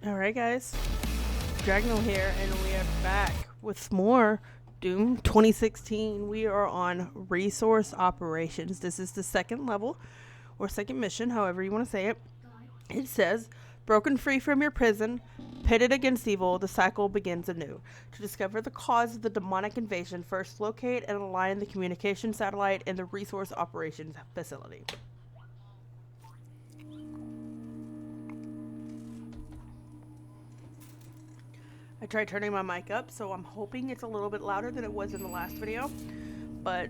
Alright guys, Dragnel here, and we are back with more Doom 2016. We are on Resource Operations. This is the second level, or second mission, however you want to say it. It says, broken free from your prison, pitted against evil, the cycle begins anew. To discover the cause of the demonic invasion, first locate and align the communication satellite in the Resource Operations facility. I tried turning my mic up, so I'm hoping it's a little bit louder than it was in the last video, but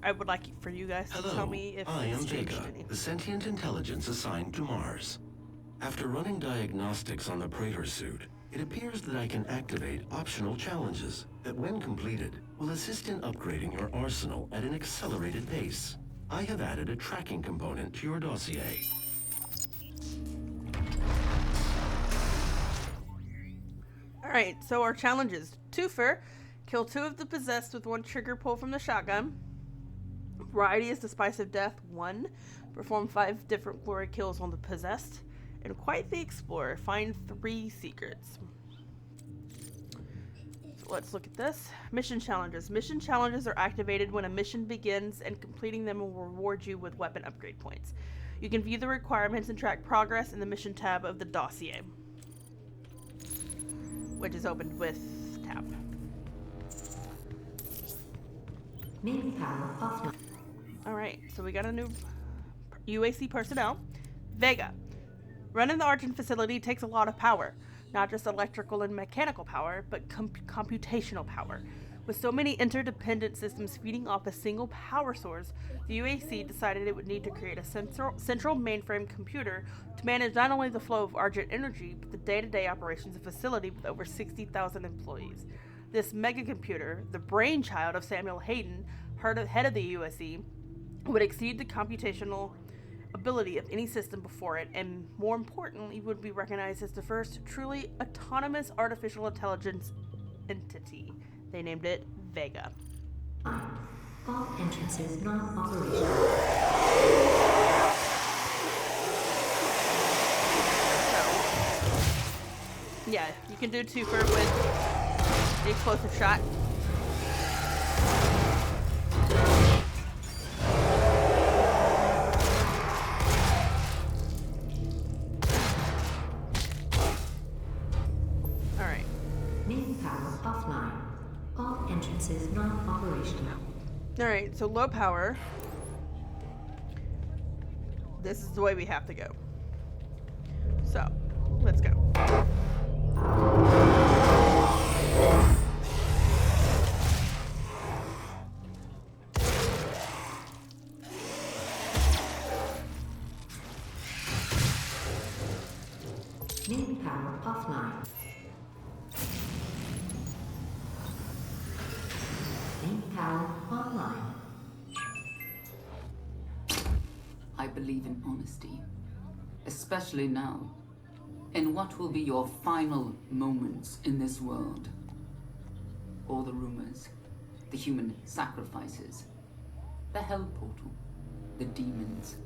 I would like for you guys to tell me if I am it's changed Vega, any. the sentient intelligence assigned to Mars. After running diagnostics on the Praetor suit, it appears that I can activate optional challenges that, when completed, will assist in upgrading your arsenal at an accelerated pace. I have added a tracking component to your dossier. Alright, so our challenges. Twofer, kill 2 of the possessed with 1 trigger pull from the shotgun. Variety is the spice of death, 1. Perform 5 different glory kills on the possessed. And Quite the Explorer, find 3 secrets. So let's look at this. Mission challenges. Mission challenges are activated when a mission begins, and completing them will reward you with weapon upgrade points. You can view the requirements and track progress in the mission tab of the dossier, which is opened with tab. Main power offline. Alright, so we got a new UAC personnel. Vega. Running the Argent facility takes a lot of power. Not just electrical and mechanical power, but computational power. With so many interdependent systems feeding off a single power source, the UAC decided it would need to create a central mainframe computer to manage not only the flow of Argent energy, but the day-to-day operations of a facility with over 60,000 employees. This mega-computer, the brainchild of Samuel Hayden, head of the UAC, would exceed the computational ability of any system before it, and more importantly, would be recognized as the first truly autonomous artificial intelligence entity. They named it Vega. All entrances not operational. So, yeah, you can do Twofer with the explosive shot. Alright. Main power offline. All entrances not operational. Alright, so low power. This is the way we have to go. So, let's go. Main power offline. Main power online. I believe in honesty, especially now, in what will be your final moments in this world. All the rumors, the human sacrifices, the hell portal, the demons.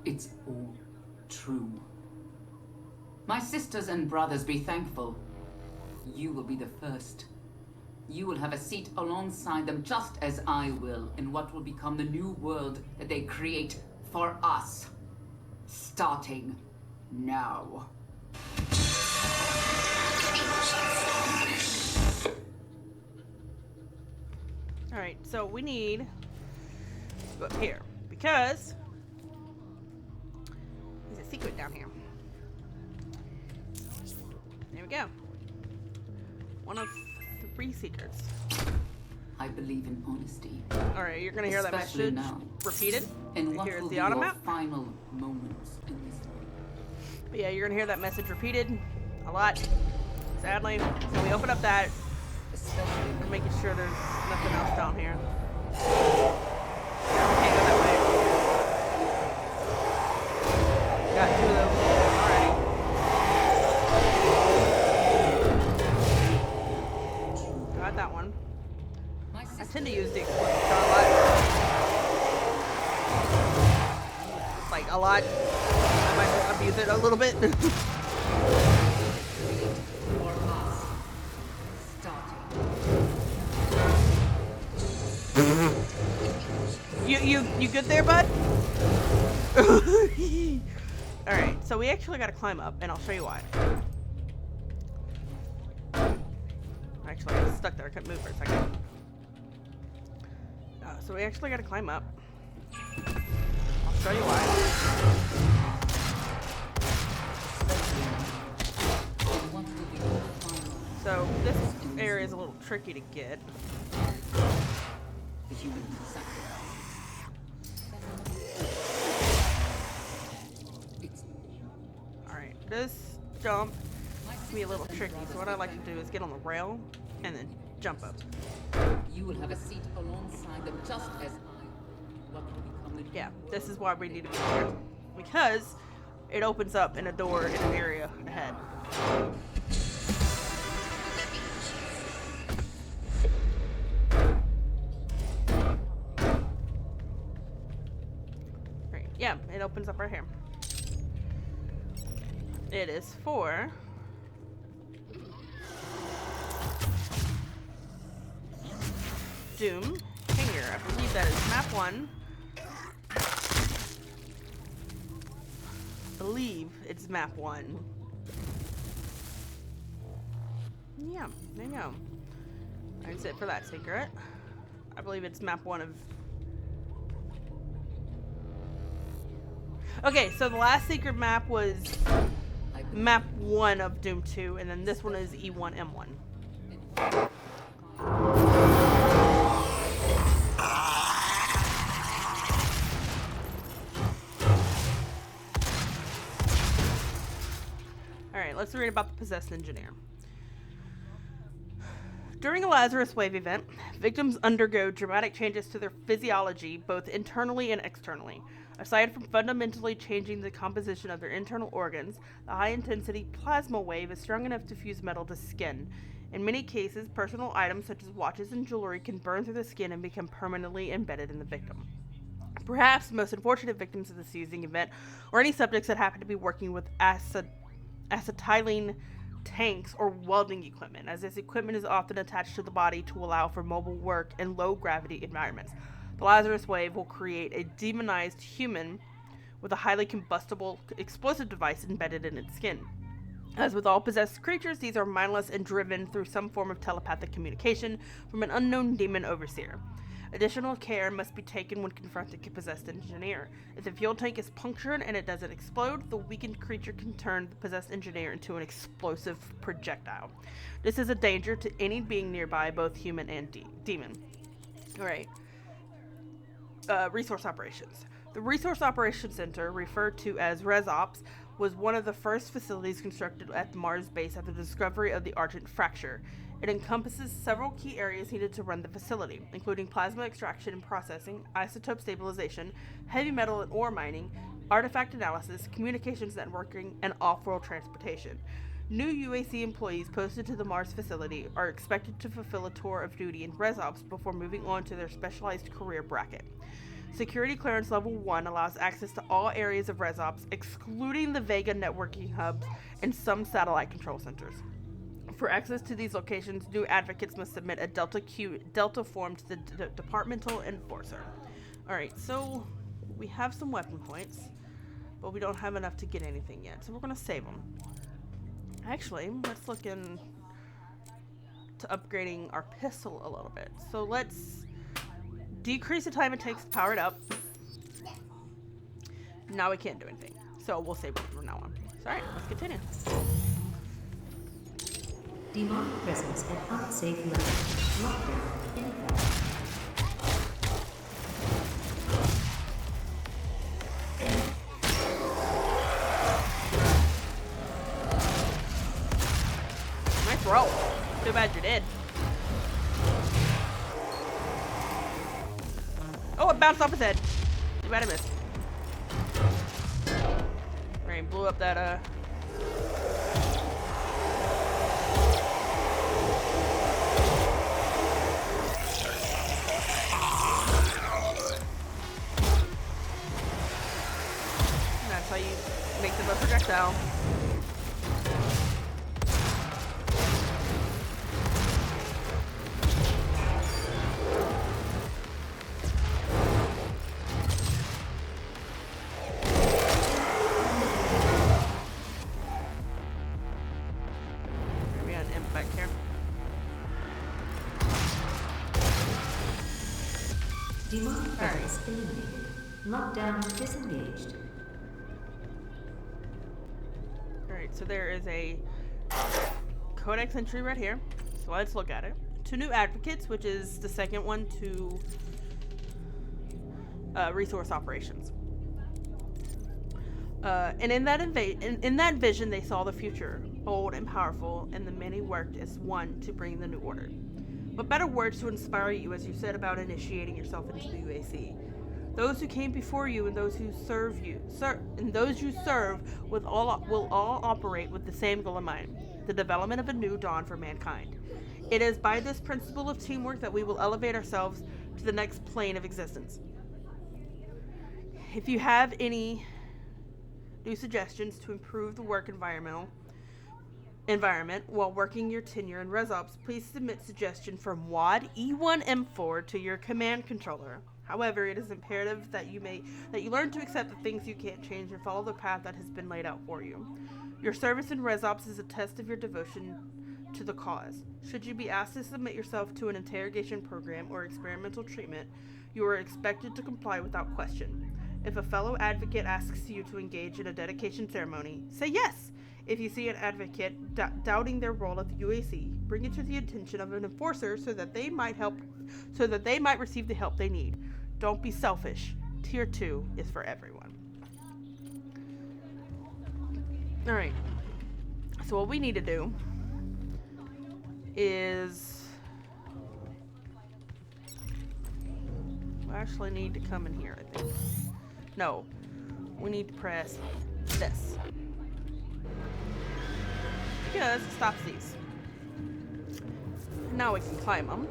It's all true. My sisters and brothers, be thankful. You will be the first. You will have a seat alongside them, just as I will, in what will become the new world that they create for us. Starting now. Alright, so we need to go up here, because there's a secret down here. There we go. One of 3 secrets. I believe in honesty. Alright, you're gonna hear that Especially message now. repeated. And what Here's will the be auto your map. final moments in this world? But yeah, you're gonna hear that message repeated a lot, sadly. So we open up that, Especially and making sure there's nothing else down here. Can't go that way. Got 2 of them already. Got that one. my I sister. tend to use the explosive shot a lot. Like a lot. I might abuse it a little bit. You good there, bud? Alright, so we actually gotta climb up, and I'll show you why. Actually, I was stuck there. I couldn't move for a second. So we actually gotta climb up. I'll show you why. So this area is a little tricky to get. Alright, this jump can be a little tricky, so what I like to do is get on the rail and then jump up. You will have a seat alongside them just as I. What will become the Yeah, this is why we need to be here. Because it opens up in a door in an area ahead. Right, yeah, it opens up right here. It is for Doom Hangar. I believe that is map 1. I believe it's map 1. Yeah, there you go. That's it for that secret. I believe it's map 1 of... Okay, so the last secret map was map 1 of Doom 2, and then this one is E1M1. Alright, let's read about the Possessed Engineer. During a Lazarus Wave event, victims undergo dramatic changes to their physiology, both internally and externally. Aside from fundamentally changing the composition of their internal organs, the high-intensity plasma wave is strong enough to fuse metal to skin. In many cases, personal items such as watches and jewelry can burn through the skin and become permanently embedded in the victim. Perhaps the most unfortunate victims of this fusing event are any subjects that happen to be working with acetylene tanks or welding equipment, as this equipment is often attached to the body to allow for mobile work in low-gravity environments. The Lazarus Wave will create a demonized human with a highly combustible explosive device embedded in its skin. As with all possessed creatures, these are mindless and driven through some form of telepathic communication from an unknown demon overseer. Additional care must be taken when confronting a possessed engineer. If the fuel tank is punctured and it doesn't explode, the weakened creature can turn the possessed engineer into an explosive projectile. This is a danger to any being nearby, both human and demon. Alright. Resource Operations. The Resource Operations Center, referred to as ResOps, was one of the first facilities constructed at the Mars base after the discovery of the Argent Fracture. It encompasses several key areas needed to run the facility, including plasma extraction and processing, isotope stabilization, heavy metal and ore mining, artifact analysis, communications networking, and off-world transportation. New UAC employees posted to the Mars facility are expected to fulfill a tour of duty in ResOps before moving on to their specialized career bracket. Security Clearance Level 1 allows access to all areas of ResOps, excluding the Vega networking hubs and some satellite control centers. For access to these locations, new advocates must submit a Delta form to the Departmental Enforcer. Alright, so we have some weapon points, but we don't have enough to get anything yet, so we're going to save them. Actually, let's look into upgrading our pistol a little bit. So let's decrease the time it takes to power it up. Now we can't do anything, so we'll save it from now on. Alright, let's continue. Demonic presence at unsafe level. Lockdown in effect. Nice roll. Too bad you did. Oh, it bounced off his head. Too bad I missed. Rain blew up that, That's how you make them a projectile. Demonic presence eliminated. Lockdown disengaged. Alright, so there is a codex entry right here. So let's look at it. 2 new advocates, which is the second one to resource operations. And in that vision, they saw the future, bold and powerful, and the many worked as one to bring the new order. But better words to inspire you as you set about initiating yourself into the UAC. Those who came before you and those who serve you, and those you serve will all operate with the same goal in mind: the development of a new dawn for mankind. It is by this principle of teamwork that we will elevate ourselves to the next plane of existence. If you have any new suggestions to improve the work environment while working your tenure in ResOps, please submit suggestion from WAD E1M4 to your command controller. However, it is imperative that you learn to accept the things you can't change and follow the path that has been laid out for you. Your service in ResOps is a test of your devotion to the cause. Should you be asked to submit yourself to an interrogation program or experimental treatment, you are expected to comply without question. If a fellow advocate asks you to engage in a dedication ceremony, say yes. If you see an advocate doubting their role at the UAC, bring it to the attention of an enforcer so that they might receive the help they need. Don't be selfish. Tier 2 is for everyone. Alright. So what we need to do is we actually need to come in here, I think. No. We need to press this. Because it stops these. Now we can climb them.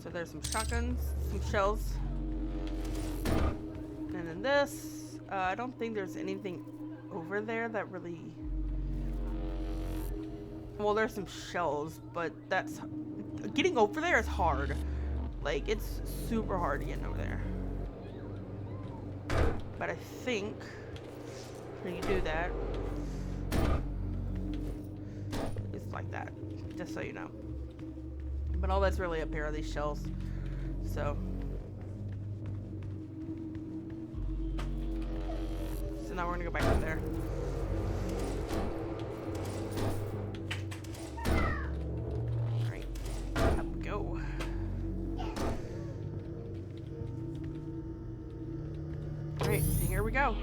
So there's some shotguns, some shells. And then this. I don't think there's anything over there that really... Well, there's some shells, but that's... Getting over there is hard. Like, it's super hard to get over there. But I think when you do that, it's like that, just so you know. But all that's really up here are these shells. So now we're gonna go back up there. Alright, up we go. Alright, here we go.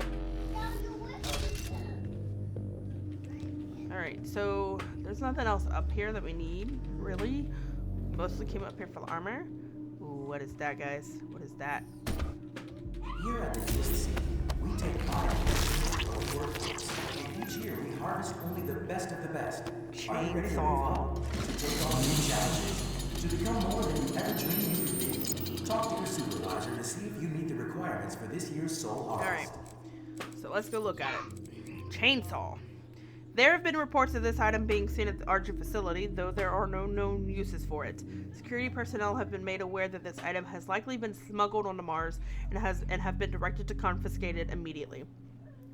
Alright, so there's nothing else up here that we need, really. Mostly came up here for the armor. Ooh, what is that, guys? What is that? Here at the UAC, we take pride in our workforce, and each year we harvest only the best of the best. Are you ready to move on, to take on new challenges, to become more than you ever dreamed you could be? Talk to your supervisor to see if you meet the requirements for this year's soul harvest. Alright, so let's go look at it. Chainsaw. There have been reports of this item being seen at the Argent facility, though there are no known uses for it. Security personnel have been made aware that this item has likely been smuggled onto Mars and have been directed to confiscate it immediately.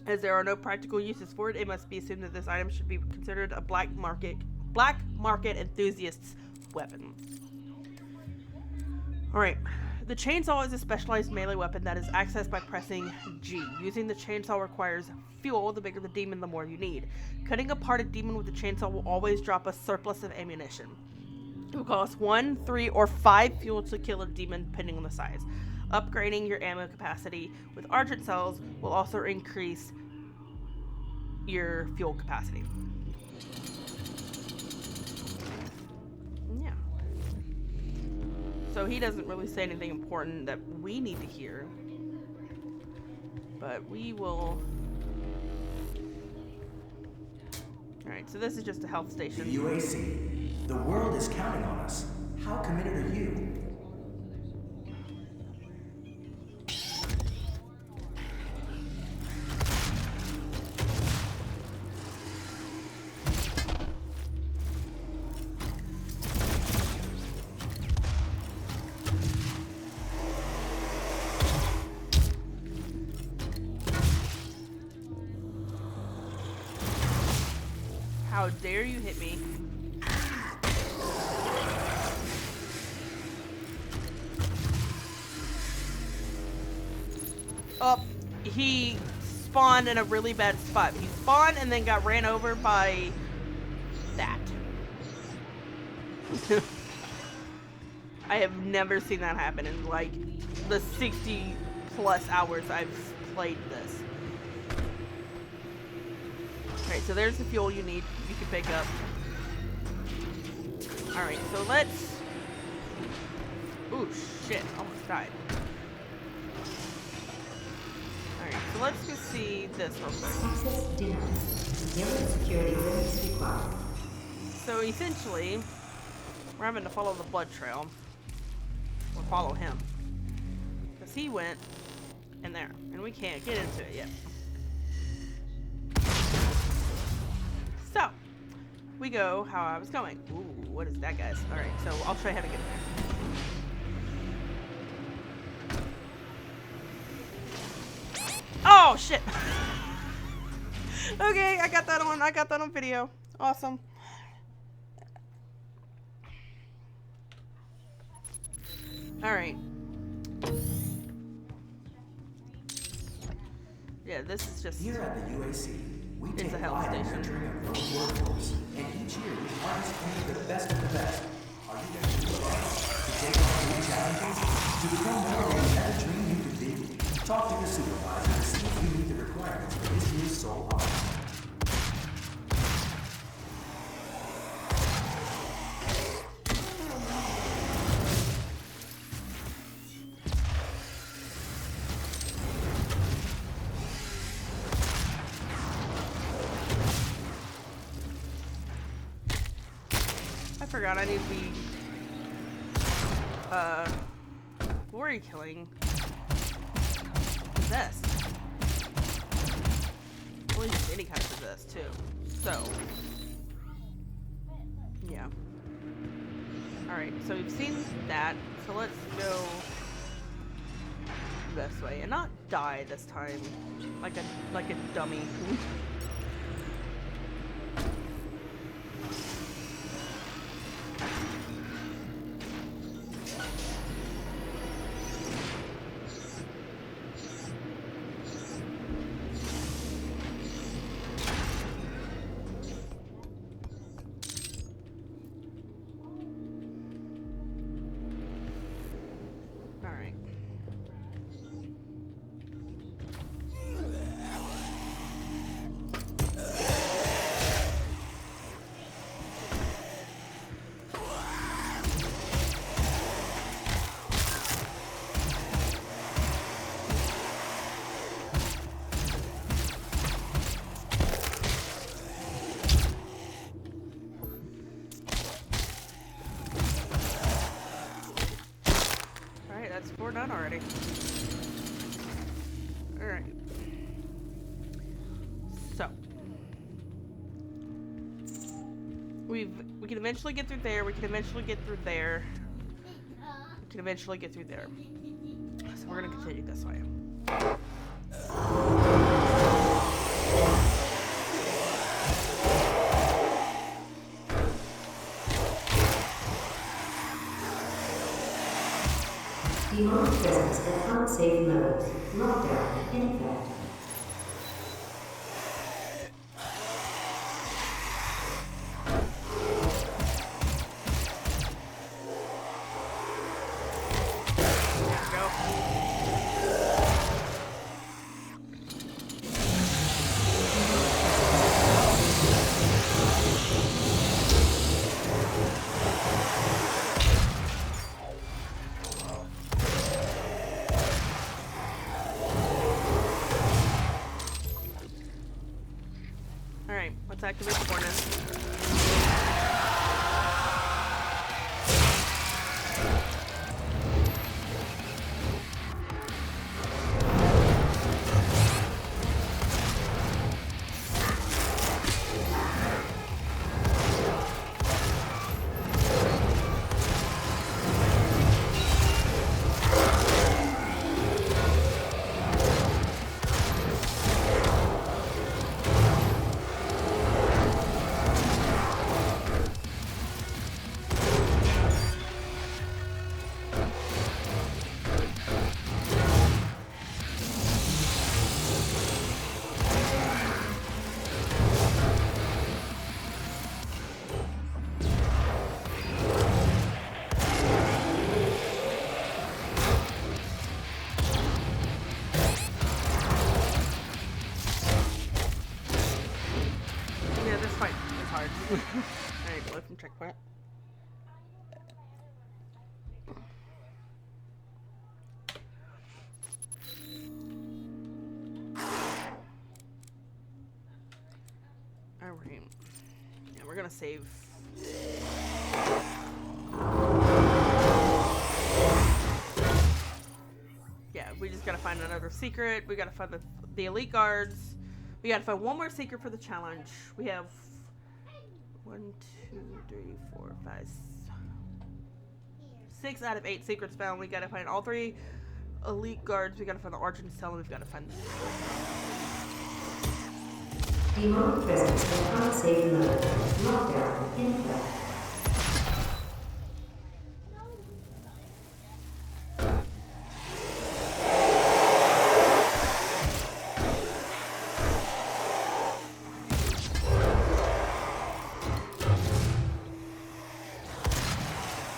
As there are no practical uses for it, it must be assumed that this item should be considered a black market enthusiast's weapon. Alright. The chainsaw is a specialized melee weapon that is accessed by pressing G. Using the chainsaw requires fuel. The bigger the demon, the more you need. Cutting apart a demon with a chainsaw will always drop a surplus of ammunition. It will cost 1, 3, or 5 fuel to kill a demon, depending on the size. Upgrading your ammo capacity with Argent cells will also increase your fuel capacity. Yeah. So he doesn't really say anything important that we need to hear. But we will... Alright, so this is just a health station. The UAC. The world is counting on us. How committed are you? How dare you hit me? Oh, he spawned in a really bad spot. He spawned and then got ran over by that. I have never seen that happen in like the 60 plus hours I've played this. Alright, so there's the fuel you need, you can pick up. Alright, so let's... Ooh, shit, almost died. Alright, so let's just see this real quick. Access denied. Zero security limits required. So essentially, we're having to follow the blood trail. Or follow him. Because he went in there, and we can't get into it yet. So, we go how I was going. Ooh, what is that, guys? Alright, so I'll show you how to get in there. Oh, shit! Okay, I got that on video. Awesome. Alright. Yeah, this is just... Here at the UAC, we It's take a health pride in station. nurturing a growing workforce, and each year we harness only the best of the best. Are you ready to move on? To take on new challenges? To become more than you ever dreamed you could be? Talk to your supervisor to see if you meet the requirements for this year's Soul Hall. I forgot I need to be glory killing possessed. Well, just any kind of possessed too. So yeah. Alright, so we've seen that. So let's go this way and not die this time. Like a dummy. Alright. Alright, that's 4 done already. Alright. So. We can eventually get through there, we can eventually get through there. We can eventually get through there. So we're gonna continue this way. Demonic presence at unsafe levels. Lockdown in effect. Alright, let's activate the Bornus. Alright, away from checkpoint. Alright. Yeah, we're gonna save. Yeah, we just gotta find another secret. We gotta find the elite guards. We gotta find one more secret for the challenge. We have 1, 2, 3, 4, 5, 6 out of 8 secrets found. We gotta find all 3 elite guards. We gotta find the Argent Cell, and we've gotta find the Demonic presence at unsafe level. Lockdown in effect.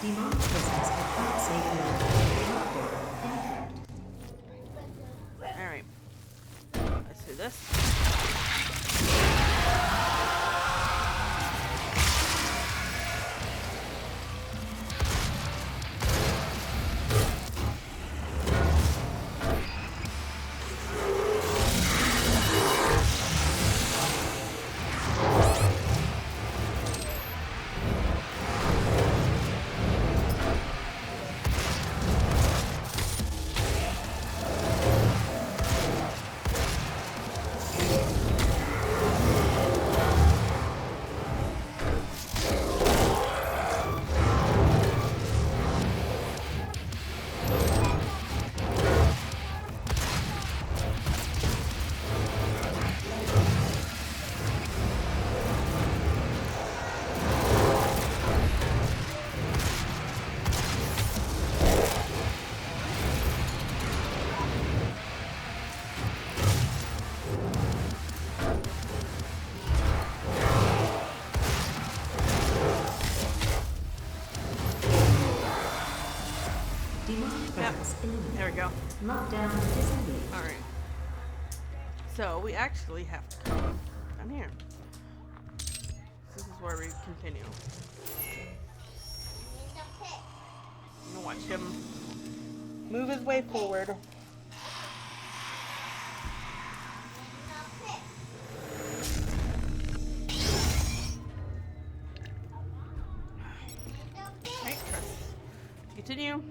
Demonic presence at unsafe level. Lockdown in effect. Alright. Let's do this. Demonic presence eliminated. There we go. Lockdown disengaged. Alright. So, we actually have to come down here. This is where we continue. I'm gonna watch him move his way forward. Right, continue.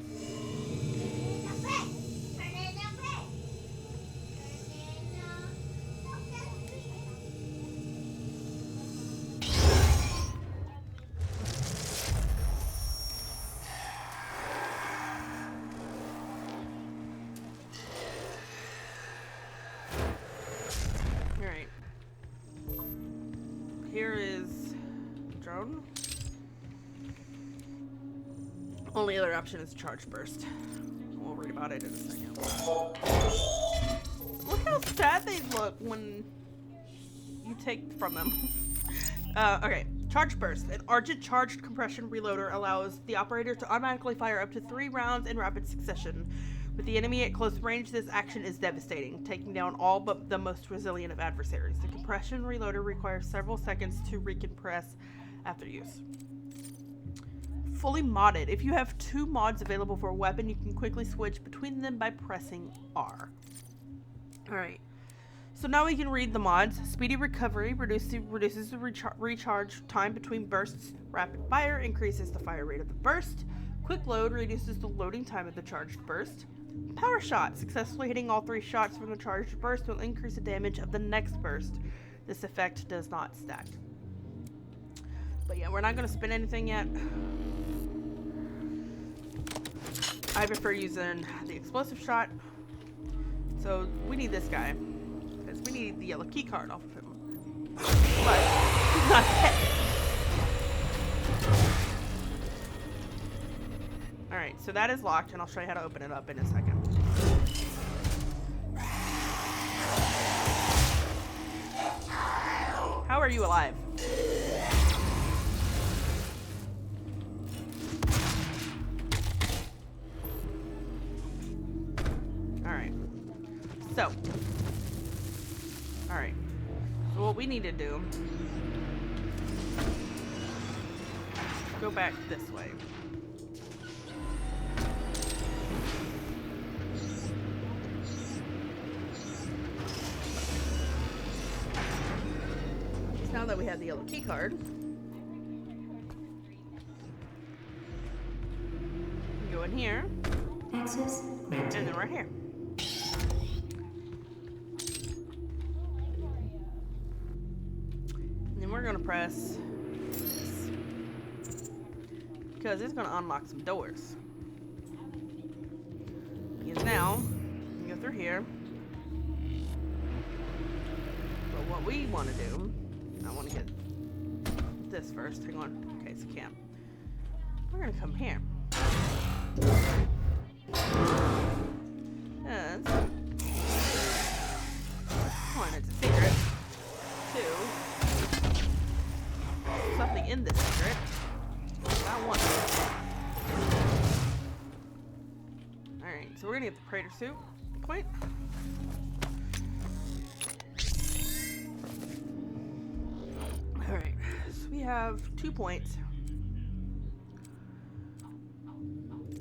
Alright. Here is drone. Only other option is charge burst. We'll read about it in a second. Look how sad they look when you take from them. Okay. Charge burst. An Argent charged compression reloader allows the operator to automatically fire up to 3 rounds in rapid succession. With the enemy at close range, this action is devastating, taking down all but the most resilient of adversaries. The compression reloader requires several seconds to recompress after use. Fully modded. If you have 2 mods available for a weapon, you can quickly switch between them by pressing R. Alright. So now we can read the mods. Speedy recovery reduces the recharge time between bursts. Rapid fire increases the fire rate of the burst. Quick load reduces the loading time of the charged burst. Power shot. Successfully hitting all 3 shots from the charged burst will increase the damage of the next burst. This effect does not stack. But yeah, we're not going to spin anything yet. I prefer using the explosive shot. So we need this guy. Because we need the yellow key card off of him. But he's not dead. Alright, so that is locked, and I'll show you how to open it up in a second. How are you alive? Alright. So. Alright. So what we need to do go back this way. Now that we have the yellow key card, go in here, Access granted. and then right here. And then we're gonna press this, because it's gonna unlock some doors. Because now, you go through here. But what we want to do, I want to get this first. Hang on. Okay, so can't. We're gonna come here. Yes. One, it's a secret. Two, something in this secret. Not one. Alright, so we're gonna get the Praetor suit point. Alright, so we have 2 points.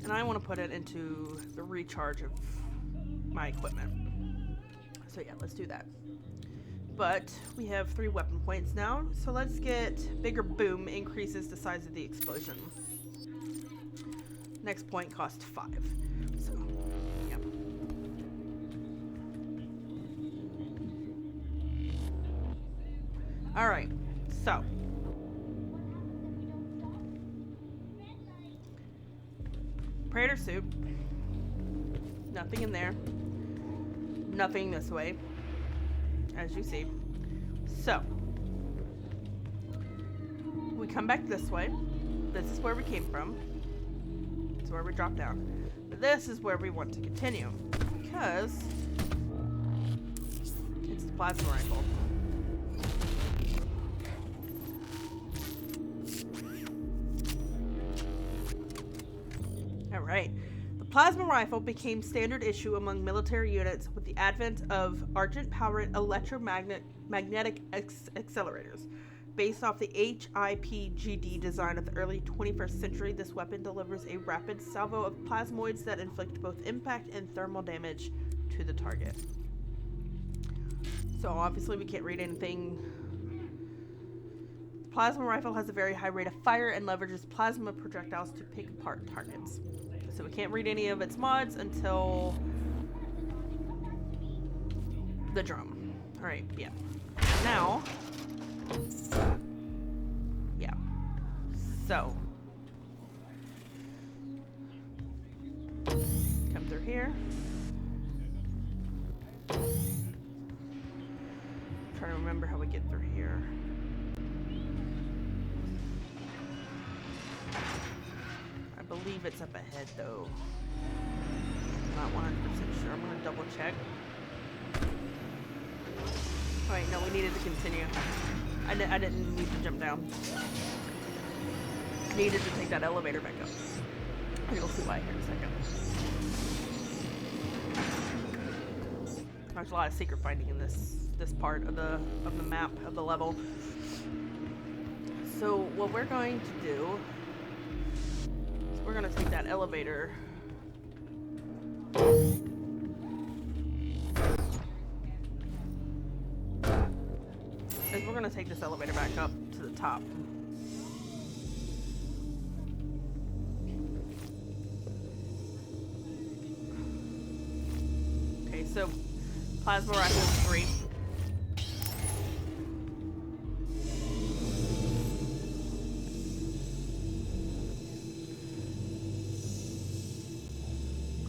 And I want to put it into the recharge of my equipment. So yeah, let's do that. But we have 3 weapon points now, so let's get Bigger Boom increases the size of the explosion. Next point costs 5. So, yeah. Alright, so. Praetor suit. Nothing in there. Nothing this way, as you see. So, we come back this way. This is where we came from. It's where we dropped down. This is where we want to continue, because it's the plasma rifle. Alright. The plasma rifle became standard issue among military units with the advent of argent-powered electromagnetic accelerators. Based off the HIPGD design of the early 21st century, this weapon delivers a rapid salvo of plasmoids that inflict both impact and thermal damage to the target. So obviously we can't read anything. The plasma rifle has a very high rate of fire and leverages plasma projectiles to pick apart targets. So we can't read any of its mods until the drum. Alright, yeah. Now, yeah. So, come through here. Trying to remember how we get through here. I believe it's up ahead though. Not 100% sure. I'm gonna double check. Oh wait, no, we needed to continue. I didn't need to jump down. I needed to take that elevator back up. You'll see why here in a second. There's a lot of secret finding in this part of the map of the level. So what we're going to do is we're gonna take that elevator. We're gonna take this elevator back up to the top. Okay, so plasma rifle 3.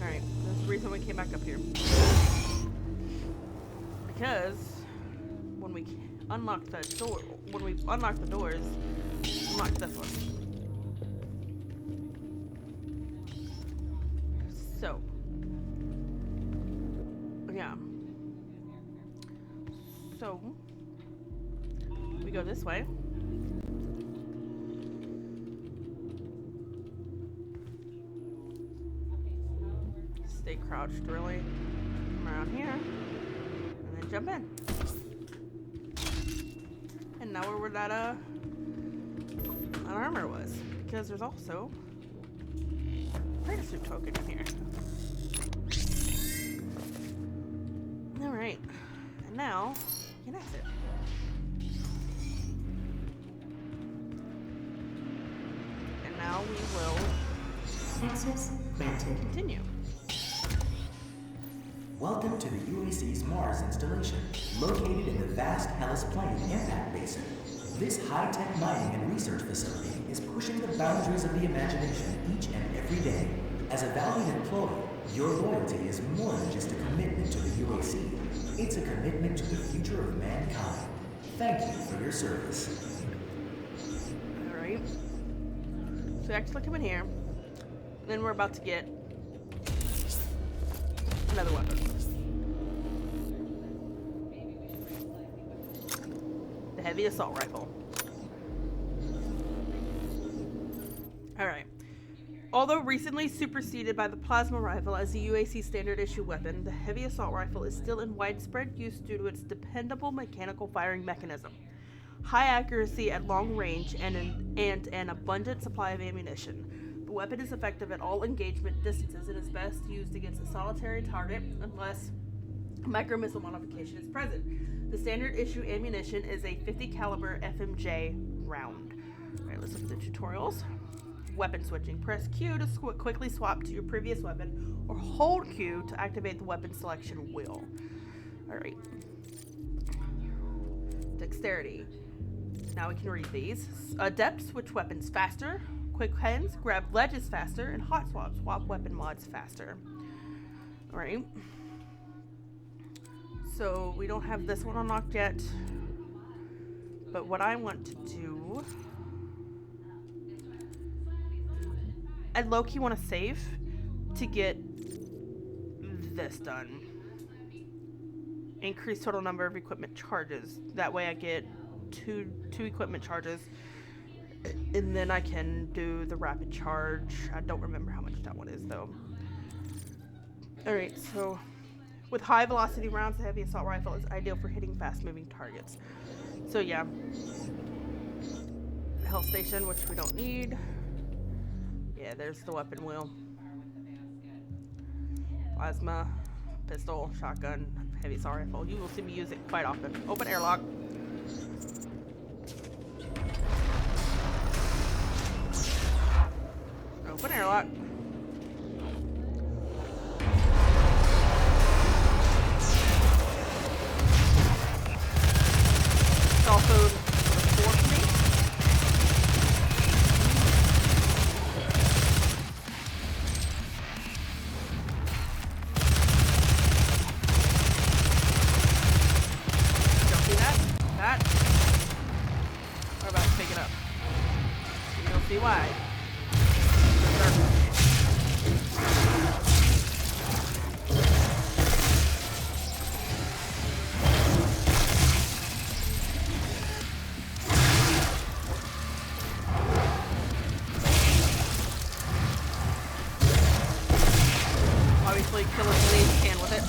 Alright, that's the reason we came back up here. Because when we unlock the door, when we unlock the doors, unlock this one. So, yeah. So, we go this way. Stay crouched, really. Come around here, and then jump in. And now we're where that armor was. because there's also a Praetor Suit token in here. Alright. And now, you can exit. And now we will Access granted. continue. Welcome to the UAC's Mars installation, located in the vast Hellas Plain impact basin. This high-tech mining and research facility is pushing the boundaries of the imagination each and every day. As a valued employee, your loyalty is more than just a commitment to the UAC. It's a commitment to the future of mankind. Thank you for your service. Alright. So we actually come in here. And then we're about to get another weapon. The heavy assault rifle. Alright. Although recently superseded by the plasma rifle as the UAC standard issue weapon, the heavy assault rifle is still in widespread use due to its dependable mechanical firing mechanism, high accuracy at long range, and an abundant supply of ammunition. The weapon is effective at all engagement distances and is best used against a solitary target unless micro missile modification is present. The standard issue ammunition is a 50 caliber FMJ round. Alright, let's look at the tutorials. Weapon switching. Press Q to quickly swap to your previous weapon, or hold Q to activate the weapon selection wheel. Alright. Dexterity. Now we can read these. Adept, switch weapons faster. Quick hands, grab ledges faster. And hot swap weapon mods faster. Alright. So we don't have this one unlocked yet. But what I want to do... I low-key want to save to get this done. Increase total number of equipment charges. That way I get two equipment charges. And then I can do the rapid charge. I don't remember how much that one is though. Alright, so with high velocity rounds, the heavy assault rifle is ideal for hitting fast moving targets. So yeah. Health station, which we don't need. Yeah, there's the weapon wheel. Plasma, pistol, shotgun, heavy assault rifle. You will see me use it quite often. Open airlock. Open airlock. It's also number 4 for me. Don't see that? That? We're about to pick it up. You'll see why. Obviously, kill as many as you can with it.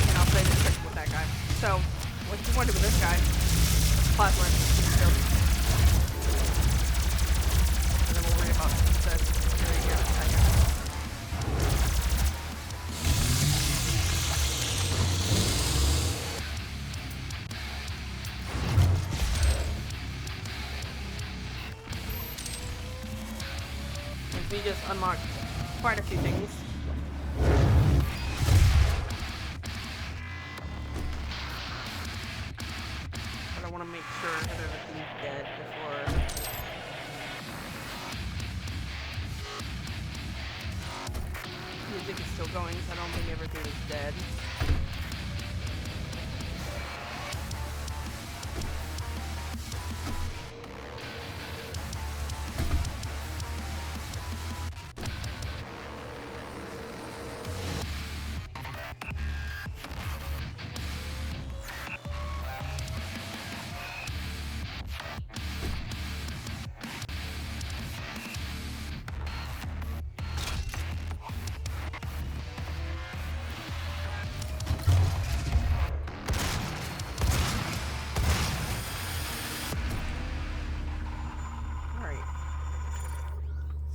And I'll play this trick with that guy. So, what you want to do with this guy? Plasma. Shield. And then we'll worry about the security here with that guy. We just unlocked quite a few things. But I want to make sure that everything's dead before... Music is still going, so I don't think everything is dead.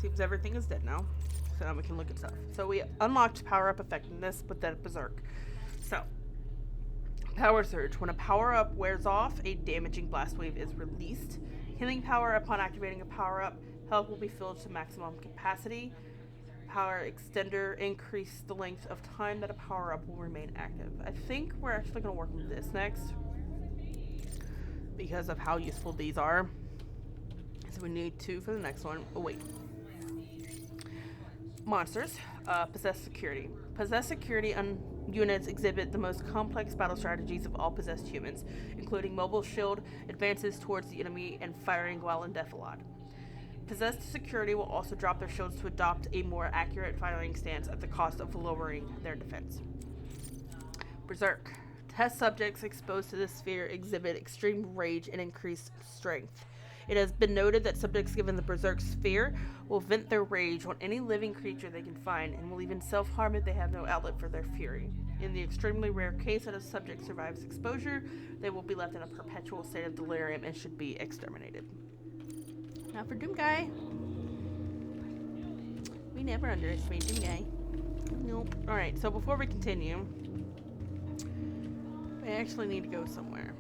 Seems everything is dead now. So now we can look at stuff. So we unlocked power-up effectiveness with that Berserk. So, Power Surge. When a power-up wears off, a damaging blast wave is released. Healing power upon activating a power-up. Health will be filled to maximum capacity. Power Extender. Increase the length of time that a power-up will remain active. I think we're actually going to work with this next, because of how useful these are. So we need 2 for the next one. Oh, wait. Monsters. Possessed security. Possessed security units exhibit the most complex battle strategies of all possessed humans, including mobile shield, advances towards the enemy, and firing while in defilade. Possessed security will also drop their shields to adopt a more accurate firing stance at the cost of lowering their defense. Berserk. Test subjects exposed to this sphere exhibit extreme rage and increased strength. It has been noted that subjects given the Berserk sphere will vent their rage on any living creature they can find and will even self-harm if they have no outlet for their fury. In the extremely rare case that a subject survives exposure, they will be left in a perpetual state of delirium and should be exterminated. Now for Doom Guy. We never underestimate Doom Guy. Nope. Alright, so before we continue, we actually need to go somewhere.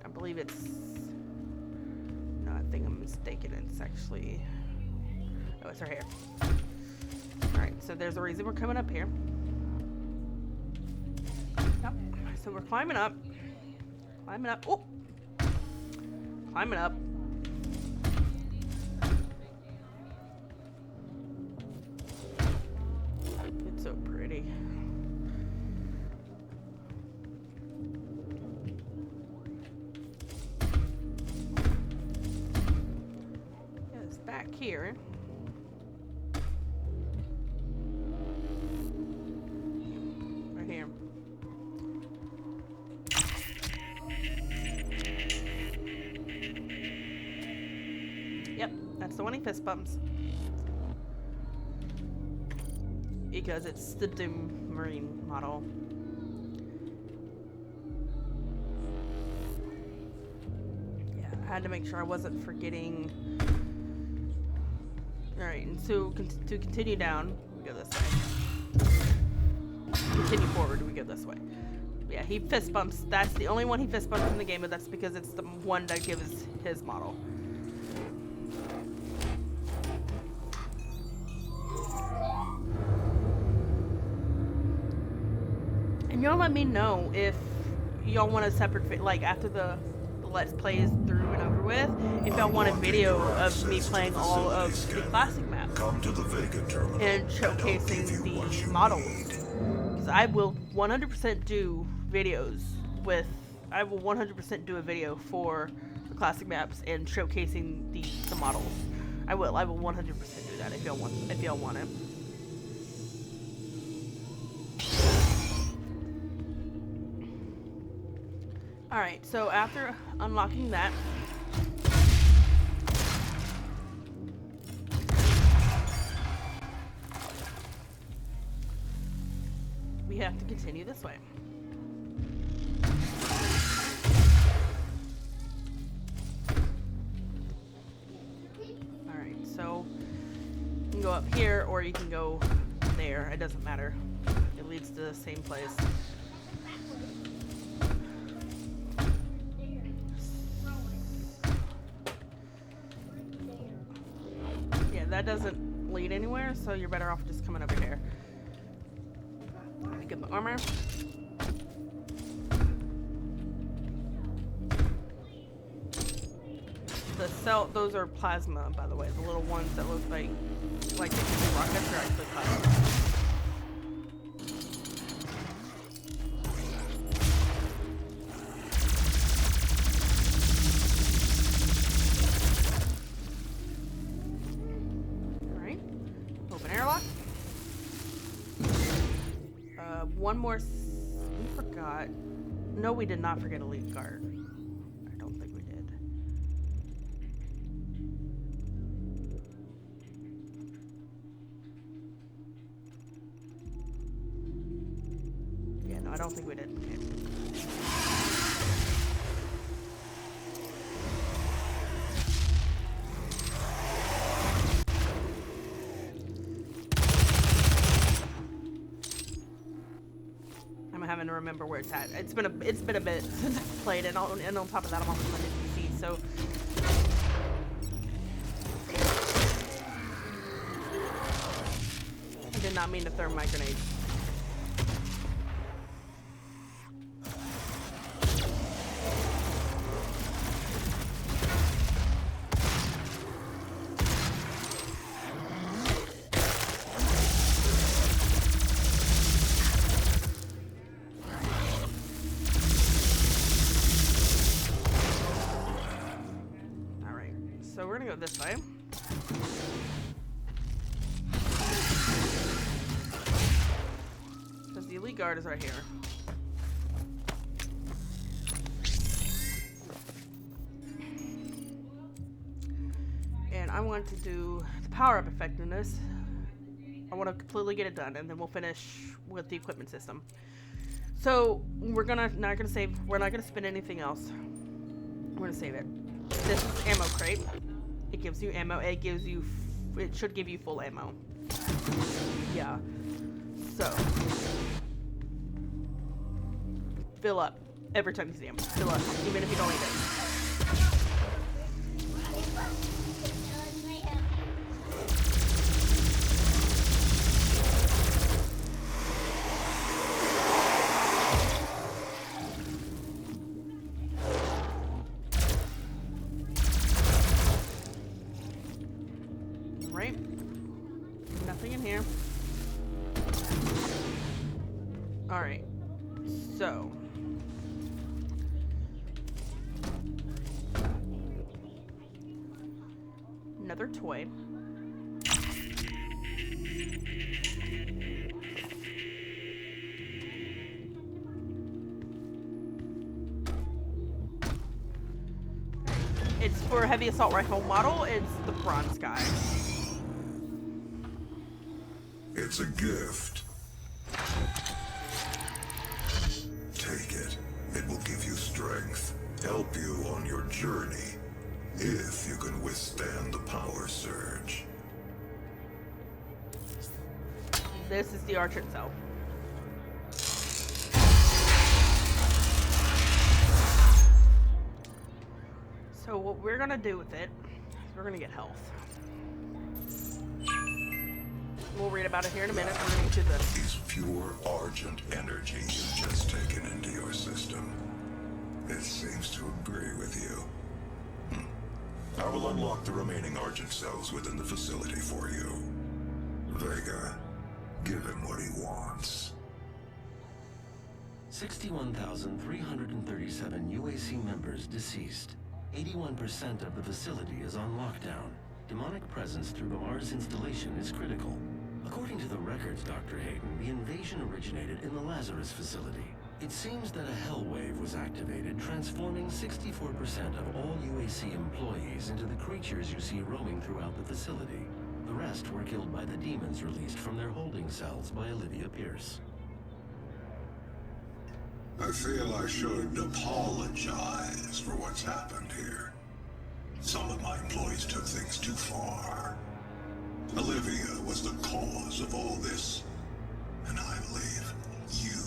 I believe it's... No, I think I'm mistaken. It's actually... Oh, it's right here. Alright, so there's a reason we're coming up here. Yep. So we're climbing up. Climbing up. Oh! Climbing up. It's so pretty. Yes, back here. Right here. Yep, that's the one he fist bumps. Because it's the Doom Marine model. Yeah, I had to make sure I wasn't forgetting. Alright, and so to continue down, we go this way. Continue forward, we go this way. Yeah, he fist bumps. That's the only one he fist bumps in the game, but that's because it's the one that gives his model. And y'all let me know if y'all want a separate, like after the Let's Play is through and over with, if y'all want a video of me playing all of the classic maps Come to the Vega terminal and showcasing the models. Because I will 100% do videos with, I will 100% do a video for the classic maps and showcasing the models. I will 100% do that if y'all want it. Alright, so after unlocking that, we have to continue this way. Alright, so you can go up here or you can go there. It doesn't matter. It leads to the same place. That doesn't lead anywhere, so you're better off just coming over here. Let me get my armor. The cell, those are plasma, by the way. The little ones that look like they can be rockets are actually plasma. One more. We forgot. No, we did not forget Elite Guard. I don't think we did. Yeah, no, I don't think we did. Okay. I'm having to remember where it's at. It's been a bit since I've played, and on top of that, I'm also on the PC, so. I did not mean to throw my grenade. So we're gonna go this way. Because the elite guard is right here. And I want to do the power-up effectiveness. I want to completely get it done, and then we'll finish with the equipment system. So we're not gonna save. We're not gonna spend anything else. We're gonna save it. This is ammo crate. It gives you ammo. It should give you full ammo. Yeah. So fill up every time you see ammo. Fill up, even if you don't need it. Right? Nothing in here. Alright. So. Another toy. It's for a heavy assault rifle model. It's the bronze guy. It's a gift. Take it. It will give you strength, help you on your journey, if you can withstand the power surge. This is the archer itself. So what we're gonna do with it is we're gonna get health. We'll read about it here in a minute. We're gonna get to this. Is pure Argent energy you've just taken into your system. It seems to agree with you. I will unlock the remaining Argent cells within the facility for you. Vega, give him what he wants. 61,337 UAC members deceased. 81% of the facility is on lockdown. Demonic presence through the Mars installation is critical. According to the records, Dr. Hayden, the invasion originated in the Lazarus facility. It seems that a hell wave was activated, transforming 64% of all UAC employees into the creatures you see roaming throughout the facility. The rest were killed by the demons released from their holding cells by Olivia Pierce. I feel I should apologize for what's happened here. Some of my employees took things too far. Olivia was the cause of all this, and I believe you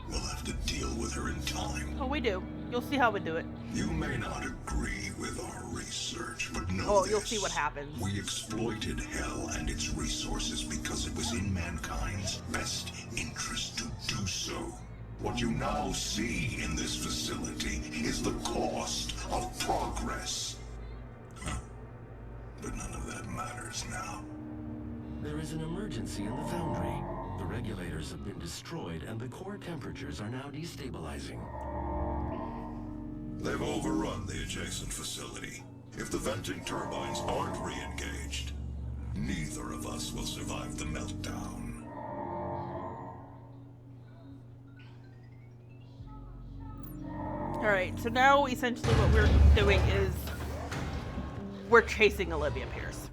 will have to deal with her in time. Oh, we do. You'll see how we do it. You may not agree with our research, but know Oh, this. you'll see what happens. We exploited Hell and its resources because it was in mankind's best interest to do so. What you now see in this facility is the cost of progress. But none of that matters now. There is an emergency in the foundry. The regulators have been destroyed and the core temperatures are now destabilizing. They've overrun the adjacent facility. If the venting turbines aren't re-engaged, neither of us will survive the meltdown. Alright, so now essentially what we're doing is we're chasing Olivia Pierce.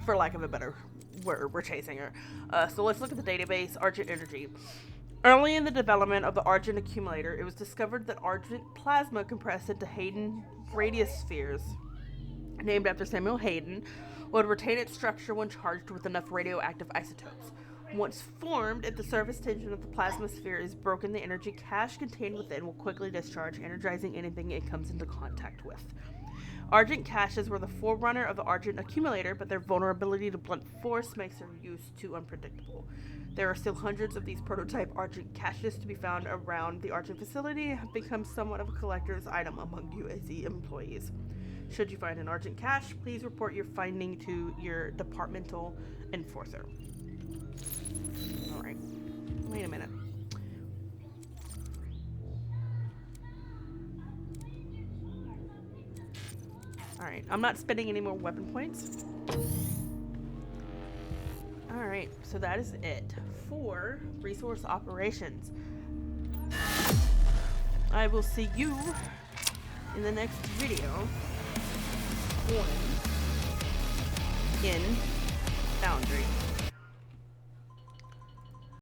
For lack of a better word, we're chasing her. So let's look at the database, Argent Energy. Early in the development of the Argent accumulator, it was discovered that Argent plasma compressed into Hayden radius spheres, named after Samuel Hayden, would retain its structure when charged with enough radioactive isotopes. Once formed, if the surface tension of the plasma sphere is broken, the energy cache contained within will quickly discharge, energizing anything it comes into contact with. Argent caches were the forerunner of the Argent accumulator, but their vulnerability to blunt force makes their use too unpredictable. There are still hundreds of these prototype Argent caches to be found around the Argent facility and have become somewhat of a collector's item among UAC employees. Should you find an Argent cache, please report your finding to your departmental enforcer. Alright, wait a minute. Alright, I'm not spending any more weapon points. Alright, so that is it for resource operations. I will see you in the next video in Foundry.